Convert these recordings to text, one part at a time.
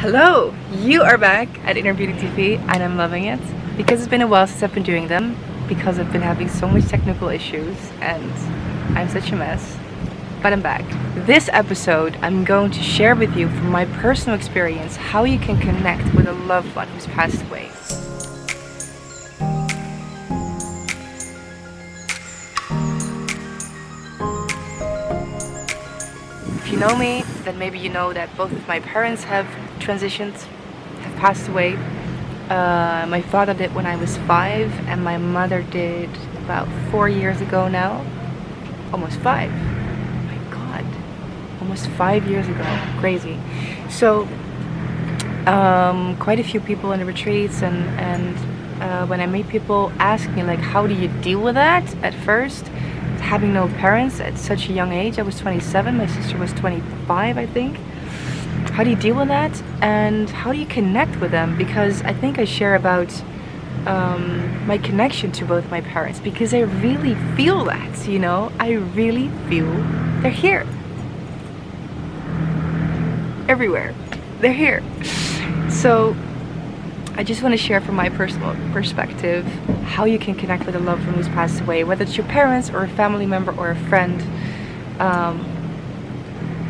Hello! You are back at Inner Beauty TV and I'm loving it because it's been a while since I've been doing them, because I've been having so much technical issues and I'm such a mess, but I'm back. This episode I'm going to share with you from my personal experience how you can connect with a loved one who's passed away. If you know me, then maybe you know that both of my parents have transitioned, have passed away. My father did when I was 5 and my mother did about 4 years ago now. Almost 5. Oh my god. Almost 5 years ago. Crazy. So, quite a few people in the retreats and when I meet people ask me like, how do you deal with that at first? Having no parents at such a young age. I was 27, my sister was 25, I think. How do you deal with that? And how do you connect with them? Because I think I share about my connection to both my parents, because I really feel that, you know? I really feel they're here. Everywhere. They're here. So I just want to share from my personal perspective how you can connect with a loved one who's passed away, whether it's your parents or a family member or a friend.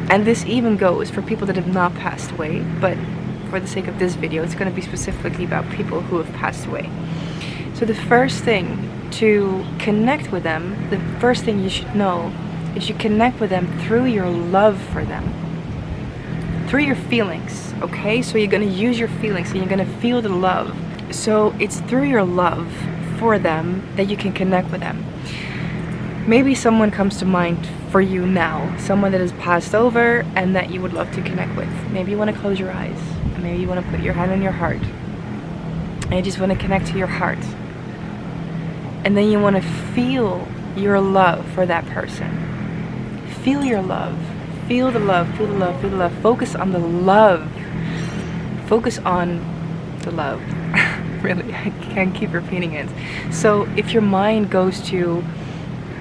And this even goes for people that have not passed away, but for the sake of this video, it's going to be specifically about people who have passed away. So the first thing to connect with them, the first thing you should know is you connect with them through your love for them. Through your feelings, okay? So you're going to use your feelings and you're going to feel the love. So it's through your love for them that you can connect with them. Maybe someone comes to mind for you now, someone that has passed over and that you would love to connect with. Maybe you want to close your eyes, and maybe you want to put your hand on your heart, and you just want to connect to your heart. And then you want to feel your love for that person. Feel your love. Feel the love, feel the love, feel the love. Focus on the love. Focus on the love. Really, I can't keep repeating it. So if your mind goes to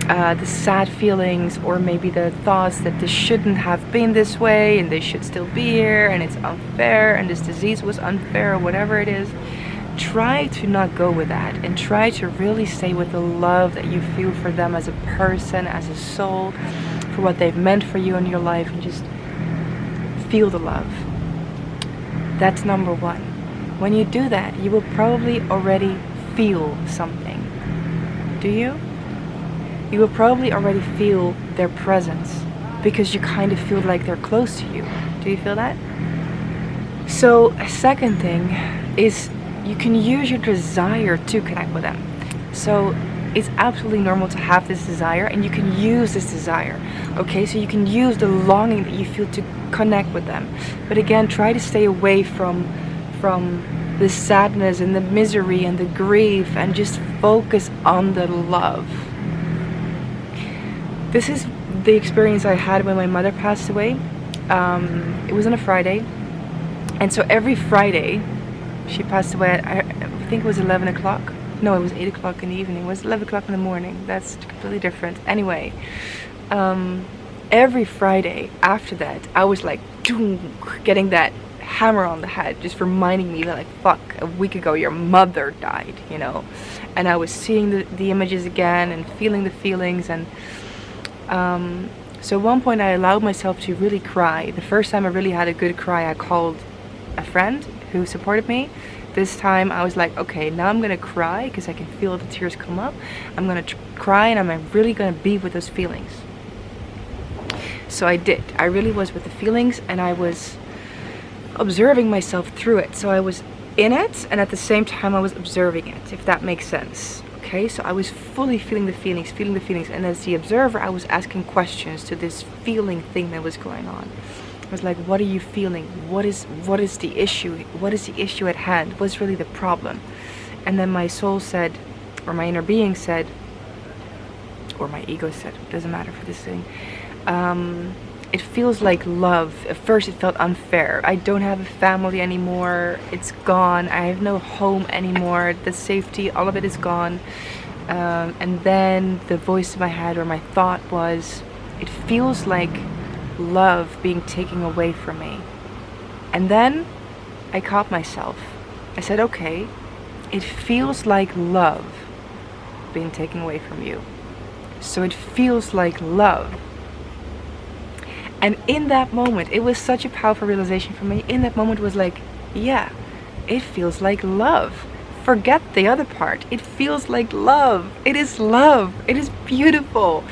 the sad feelings, or maybe the thoughts that this shouldn't have been this way and they should still be here and it's unfair and this disease was unfair or whatever it is, try to not go with that and try to really stay with the love that you feel for them as a person, as a soul, for what they've meant for you in your life, and just feel the love. That's number one. When you do that, you will probably already feel something. Do you? You will probably already feel their presence because you kind of feel like they're close to you. Do you feel that? So a second thing is you can use your desire to connect with them. So it's absolutely normal to have this desire, and you can use this desire. Okay, so you can use the longing that you feel to connect with them. But again, try to stay away from the sadness and the misery and the grief, and just focus on the love. This is the experience I had when my mother passed away. It was on a Friday, and so every Friday she passed away at, I think it was 11 o'clock. No, it was 8 o'clock in the evening. It was 11 o'clock in the morning. That's completely different. Anyway, every Friday after that, I was like getting that hammer on the head, just reminding me that, like, fuck, a week ago your mother died, you know. And I was seeing the images again and feeling the feelings. And so at one point I allowed myself to really cry. The first time I really had a good cry, I called a friend who supported me. This time I was like, okay, now I'm gonna cry because I can feel the tears come up. I'm gonna cry, and I'm really gonna be with those feelings. So I did. I really was with the feelings, and I was observing myself through it. So I was in it, and at the same time I was observing it, if that makes sense. Okay, so I was fully feeling the feelings, and as the observer I was asking questions to this feeling thing that was going on. I was like, what are you feeling? What is the issue? What is the issue at hand? What's really the problem? And then my soul said, or my inner being said, or my ego said, it doesn't matter for this thing, it feels like love. At first it felt unfair. I don't have a family anymore. It's gone. I have no home anymore. The safety, all of it is gone. And then the voice in my head, or my thought was, it feels like love being taken away from me. And then I caught myself. I said, okay, it feels like love being taken away from you. So it feels like love. And in that moment, it was such a powerful realization for me. In that moment was like, yeah, it feels like love. Forget the other part. It feels like love. It is love. It is beautiful.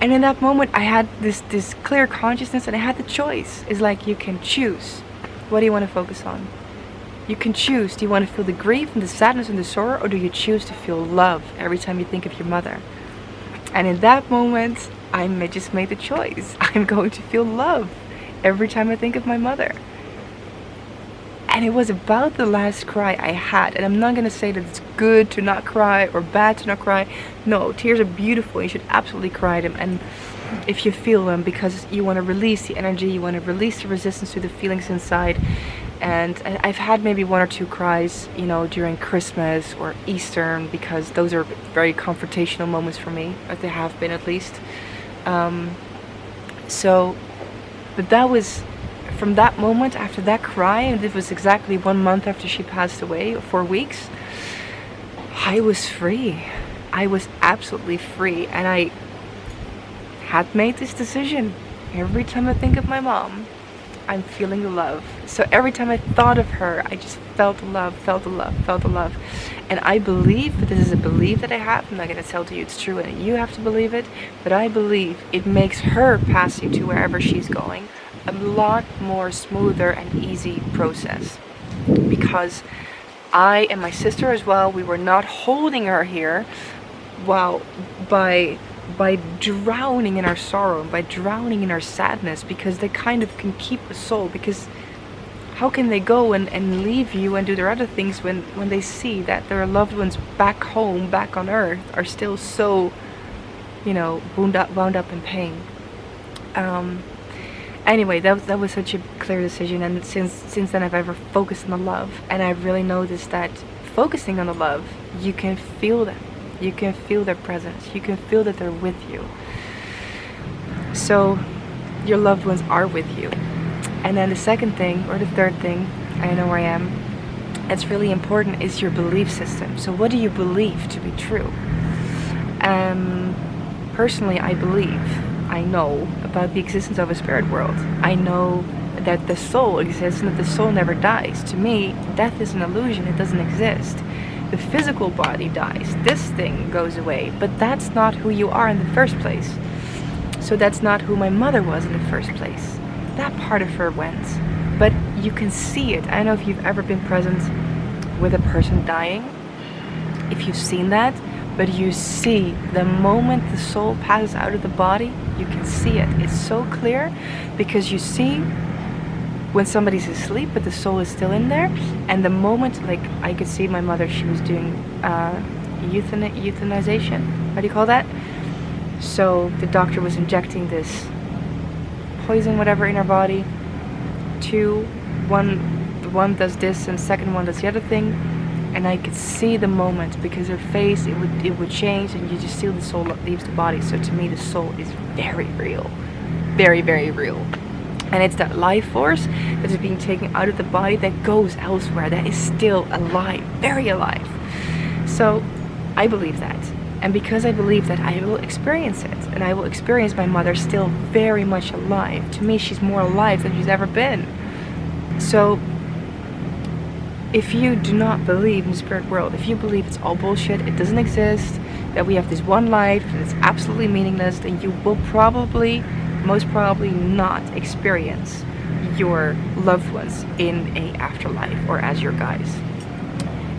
And in that moment, I had this clear consciousness, and I had the choice. It's like, you can choose. What do you want to focus on? You can choose. Do you want to feel the grief and the sadness and the sorrow, or do you choose to feel love every time you think of your mother? And in that moment, I just made the choice. I'm going to feel love every time I think of my mother. And it was about the last cry I had. And I'm not going to say that it's good to not cry or bad to not cry. No, tears are beautiful. You should absolutely cry them. And if you feel them, because you want to release the energy, you want to release the resistance to the feelings inside. And I've had maybe 1 or 2 cries, you know, during Christmas or Easter, because those are very confrontational moments for me, or they have been at least. But that was, from that moment, after that cry, and it was exactly 1 month after she passed away, 4 weeks, I was free. I was absolutely free. And I had made this decision. Every time I think of my mom, I'm feeling the love. So every time I thought of her, I just felt the love, felt the love, felt the love. And I believe, but this is a belief that I have, I'm not going to tell you it's true and you have to believe it, but I believe it makes her passing to wherever she's going a lot more smoother and easy process. Because I and my sister as well, we were not holding her here while by drowning in our sorrow, by drowning in our sadness, because they kind of can keep a soul. Because how can they go and leave you and do their other things when they see that their loved ones back home, back on earth, are still so, you know, wound up in pain. Anyway, that was such a clear decision, and since then I've ever focused on the love, and I've really noticed that focusing on the love, you can feel them. You can feel their presence. You can feel that they're with you. So your loved ones are with you. And then the second thing, or the third thing, I know where I am, that's really important, is your belief system. So what do you believe to be true? Personally, I know about the existence of a spirit world. I know that the soul exists and that the soul never dies. To me, death is an illusion. It doesn't exist. The physical body dies. This thing goes away. But that's not who you are in the first place. So that's not who my mother was in the first place. That part of her went. But you can see it. I don't know if you've ever been present with a person dying, if you've seen that, but you see the moment the soul passes out of the body, you can see it. It's so clear because you see when somebody's asleep but the soul is still in there, and the moment, like I could see my mother, she was doing euthanization, how do you call that? So the doctor was injecting this poison whatever in her body. One does this and the second one does the other thing, and I could see the moment because her face, it would change, and you just see the soul leaves the body. So to me the soul is very real, very, very real. And it's that life force that is being taken out of the body that goes elsewhere, that is still alive, very alive. So I believe that. And because I believe that, I will experience it. And I will experience my mother still very much alive. To me, she's more alive than she's ever been. So if you do not believe in the spirit world, if you believe it's all bullshit, it doesn't exist, that we have this one life and it's absolutely meaningless, then you will most probably not experience your loved ones in a afterlife or as your guides.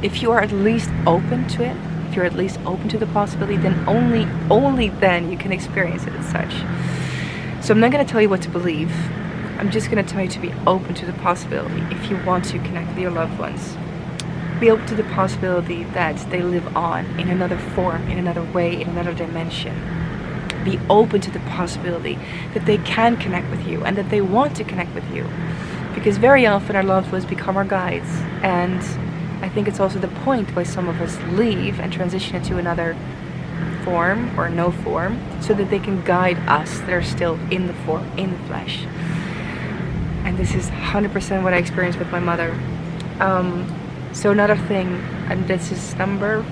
If you are at least open to it, if you're at least open to the possibility, then only then you can experience it as such. So I'm not going to tell you what to believe. I'm just going to tell you to be open to the possibility. If you want to connect with your loved ones, be open to the possibility that they live on in another form, in another way, in another dimension. Be open to the possibility that they can connect with you and that they want to connect with you. Because very often our loved ones become our guides, and I think it's also the point why some of us leave and transition into another form or no form, so that they can guide us that are still in the form, in the flesh. And this is 100% what I experienced with my mother. So another thing, and this is number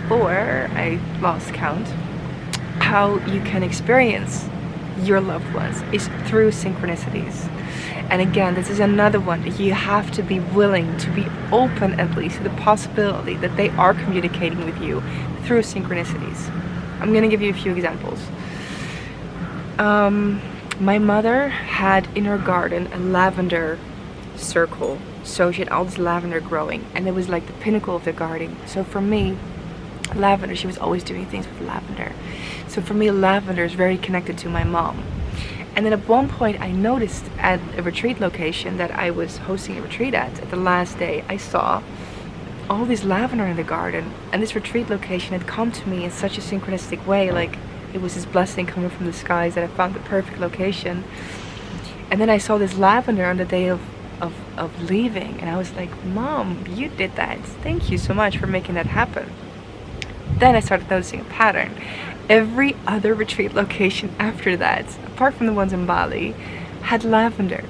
4, I lost count, how you can experience your loved ones is through synchronicities. And again, this is another one that you have to be willing to be open at least to the possibility that they are communicating with you through synchronicities. I'm gonna give you a few examples. My mother had in her garden a lavender circle, so she had all this lavender growing, and it was like the pinnacle of the garden. So for me, lavender, she was always doing things with lavender. So for me, lavender is very connected to my mom. And then at one point I noticed at a retreat location that I was hosting a retreat at the last day, I saw all this lavender in the garden, and this retreat location had come to me in such a synchronistic way, like it was this blessing coming from the skies that I found the perfect location. And then I saw this lavender on the day of leaving, and I was like, Mom, you did that. Thank you so much for making that happen. Then I started noticing a pattern. Every other retreat location after that, apart from the ones in Bali, had lavender.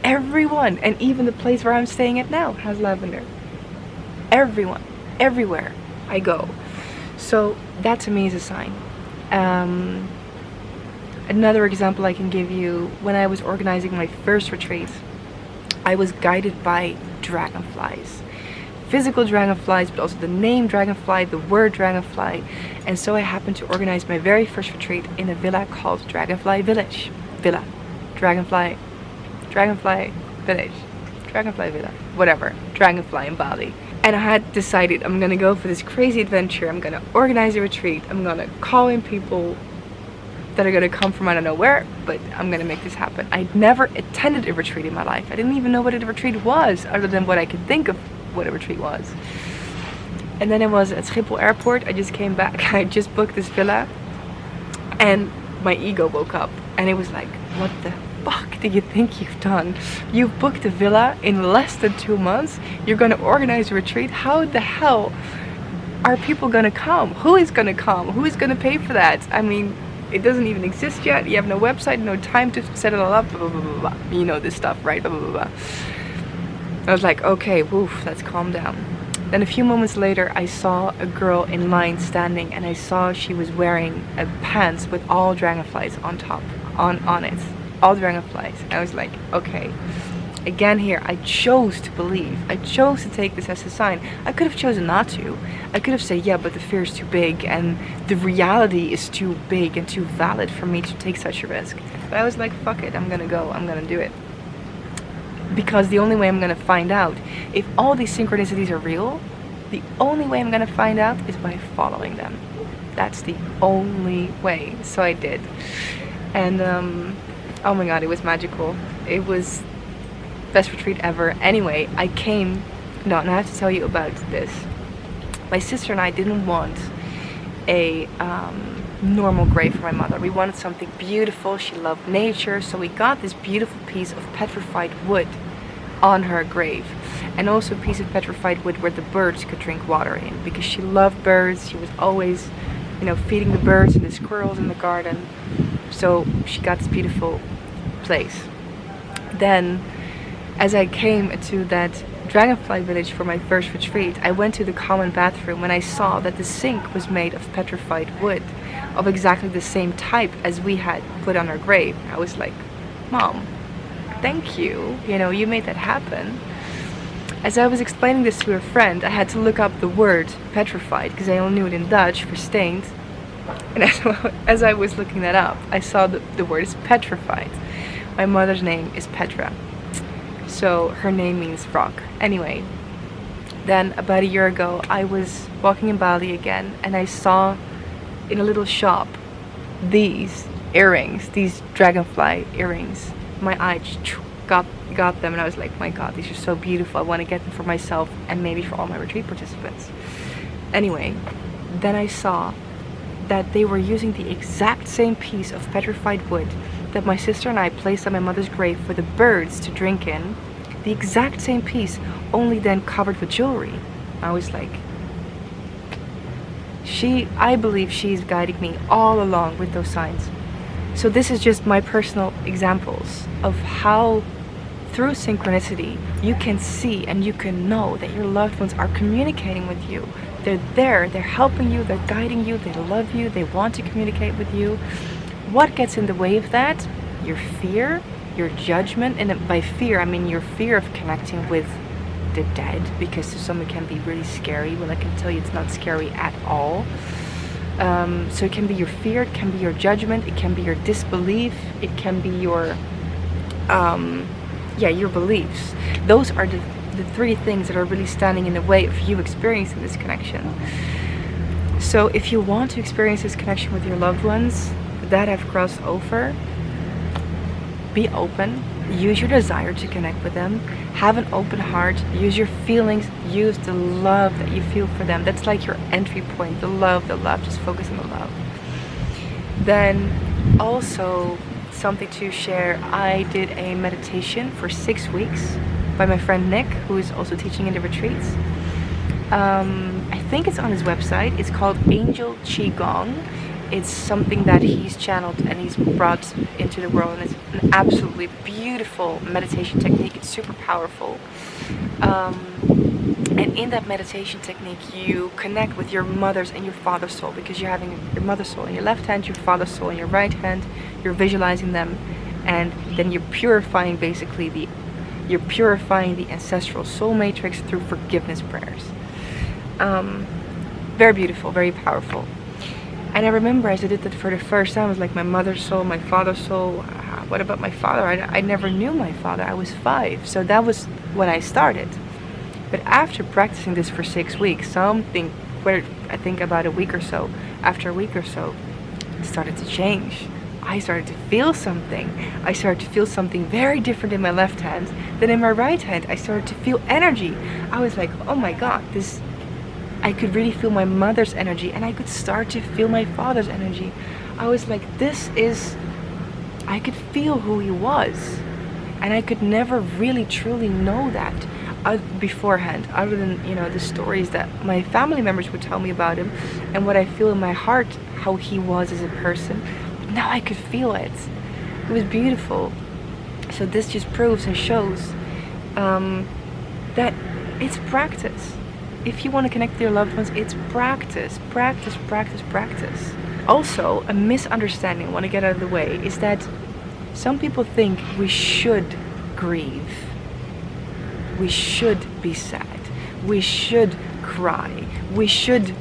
Everyone, and even the place where I'm staying at now has lavender. Everyone, everywhere I go. So that to me is a sign. Another example I can give you, when I was organizing my first retreat, I was guided by dragonflies. Physical dragonflies, but also the name dragonfly, the word dragonfly. And so I happened to organize my very first retreat in a villa called Dragonfly Village. Villa. Dragonfly Village. Dragonfly Villa. Whatever. Dragonfly in Bali. And I had decided I'm gonna go for this crazy adventure. I'm gonna organize a retreat. I'm gonna call in people that are gonna come from I don't know where, but I'm gonna make this happen. I'd never attended a retreat in my life. I didn't even know what a retreat was, other than what I could think of what a retreat was. And then it was at Schiphol airport. I just came back. I just booked this villa, and my ego woke up, and it was like, what the fuck do you think you've done? You've booked a villa in less than 2 months. You're gonna organize a retreat. How the hell are people gonna come? Who is gonna come? Who is gonna pay for that? I mean, it doesn't even exist yet. You have no website, no time to set it all up, blah, blah, blah, blah. You know this stuff, right? Blah, blah, blah, blah. I was like, okay, woof, let's calm down. Then a few moments later, I saw a girl in line standing, and I saw she was wearing a pants with all dragonflies on top, on it. All dragonflies. I was like, okay. Again here, I chose to believe. I chose to take this as a sign. I could have chosen not to. I could have said, yeah, but the fear is too big, and the reality is too big and too valid for me to take such a risk. But I was like, fuck it, I'm gonna go, I'm gonna do it. Because the only way I'm gonna find out if all these synchronicities are real, the only way I'm gonna find out is by following them. That's the only way. So I did. And oh my god, it was magical. It was best retreat ever. Anyway, I came, no, and I have to tell you about this. My sister and I didn't want a normal grave for my mother. We wanted something beautiful. She loved nature, so we got this beautiful piece of petrified wood on her grave, and also a piece of petrified wood where the birds could drink water in, because she loved birds. She was always, you know, feeding the birds and the squirrels in the garden. So she got this beautiful place. Then, as I came to that Dragonfly Village for my first retreat, I went to the common bathroom and I saw that the sink was made of petrified wood, of exactly the same type as we had put on our grave. I was like, Mom, thank you. You know, you made that happen. As I was explaining this to a friend, I had to look up the word petrified, because I only knew it in Dutch for stained. And as I was looking that up, I saw the word is petrified. My mother's name is Petra, so her name means rock. Anyway, then about a year ago, I was walking in Bali again, and I saw in a little shop these earrings, these dragonfly earrings. My eye got them, and I was like, my god, these are so beautiful. I want to get them for myself and maybe for all my retreat participants. Anyway, then I saw that they were using the exact same piece of petrified wood that my sister and I placed on my mother's grave for the birds to drink in. The exact same piece, only then covered with jewelry. I was like, I believe she's guiding me all along with those signs. So this is just my personal examples of how through synchronicity, you can see and you can know that your loved ones are communicating with you. They're there, they're helping you, they're guiding you, they love you, they want to communicate with you. What gets in the way of that? Your fear, your judgment, and by fear I mean your fear of connecting with the dead, because to some it can be really scary. Well, I can tell you it's not scary at all. So it can be your fear, it can be your judgment, it can be your disbelief, it can be your your beliefs. Those are the three things that are really standing in the way of you experiencing this connection. So if you want to experience this connection with your loved ones that have crossed over, be open, use your desire to connect with them, have an open heart, use your feelings, use the love that you feel for them. That's like your entry point, the love, just focus on the love. Then also something to share, I did a meditation for 6 weeks by my friend Nick, who is also teaching in the retreats. I think it's on his website. It's called Angel Qigong. It's something that he's channeled and he's brought into the world, and it's an absolutely beautiful meditation technique. It's super powerful. And in that meditation technique, you connect with your mother's and your father's soul, because you're having your mother's soul in your left hand, your father's soul in your right hand. You're visualizing them, and then you're purifying the ancestral soul matrix through forgiveness prayers. Very beautiful, very powerful. And I remember as I did that for the first time, it was like my mother's soul, my father's soul. What about my father? I never knew my father. I was 5, so that was when I started. But after practicing this for 6 weeks, I think about a week or so, after a week or so, it started to change. I started to feel something. I started to feel something very different in my left hand than in my right hand. I started to feel energy. I was like, oh my God, I could really feel my mother's energy, and I could start to feel my father's energy. I was like, I could feel who he was. And I could never really truly know that beforehand, other than, the stories that my family members would tell me about him and what I feel in my heart, how he was as a person. But now I could feel it. It was beautiful. So this just proves and shows that it's practice. If you want to connect with your loved ones, it's practice, practice, practice, practice. Also, a misunderstanding I want to get out of the way is that some people think we should grieve. We should be sad. We should cry. We should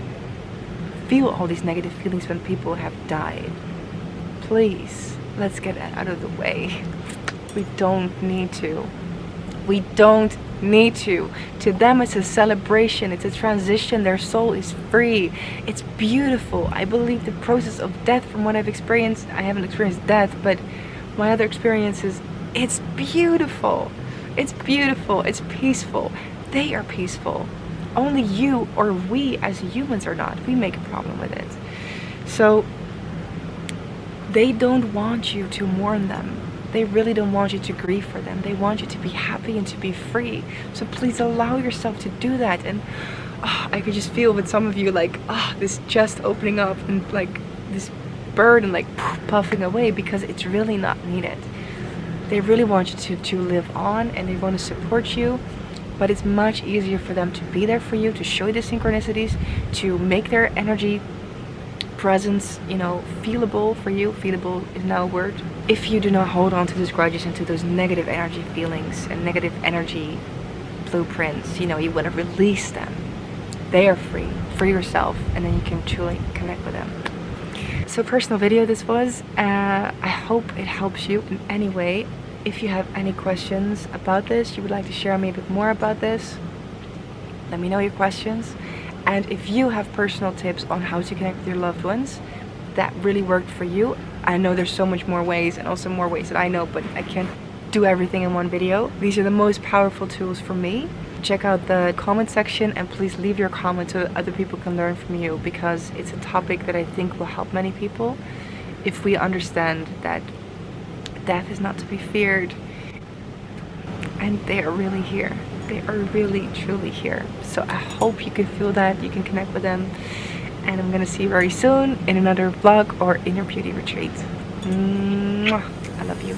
feel all these negative feelings when people have died. Please, let's get that out of the way. We don't need to. We don't need to. To them, it's a celebration. It's a transition. Their soul is free. It's beautiful. I believe the process of death, from what I've experienced, I haven't experienced death, but my other experiences, it's beautiful. It's beautiful. It's peaceful. They are peaceful. Only you or we as humans are not. We make a problem with it. So they don't want you to mourn them. They really don't want you to grieve for them. They want you to be happy and to be free. So please allow yourself to do that. And I could just feel with some of you like this chest opening up and like this burden like puffing away, because it's really not needed. They really want you to live on, and they want to support you, but it's much easier for them to be there for you, to show you the synchronicities, to make their energy presence, feelable for you. Feelable is now a word. If you do not hold on to those grudges and to those negative energy feelings and negative energy blueprints, you want to release them. They are free. Free yourself, and then you can truly connect with them. So personal video this was. I hope it helps you in any way. If you have any questions about this, you would like to share me a bit more about this, let me know your questions. And if you have personal tips on how to connect with your loved ones that really worked for you, I know there's so much more ways, and also more ways that I know, but I can't do everything in one video. These are the most powerful tools for me. Check out the comment section, and please leave your comment so other people can learn from you, because it's a topic that I think will help many people if we understand that death is not to be feared, and they are really here. They are really truly here. So I hope you can feel that, you can connect with them, and I'm gonna see you very soon in another vlog or inner beauty retreat. Mwah. I love you.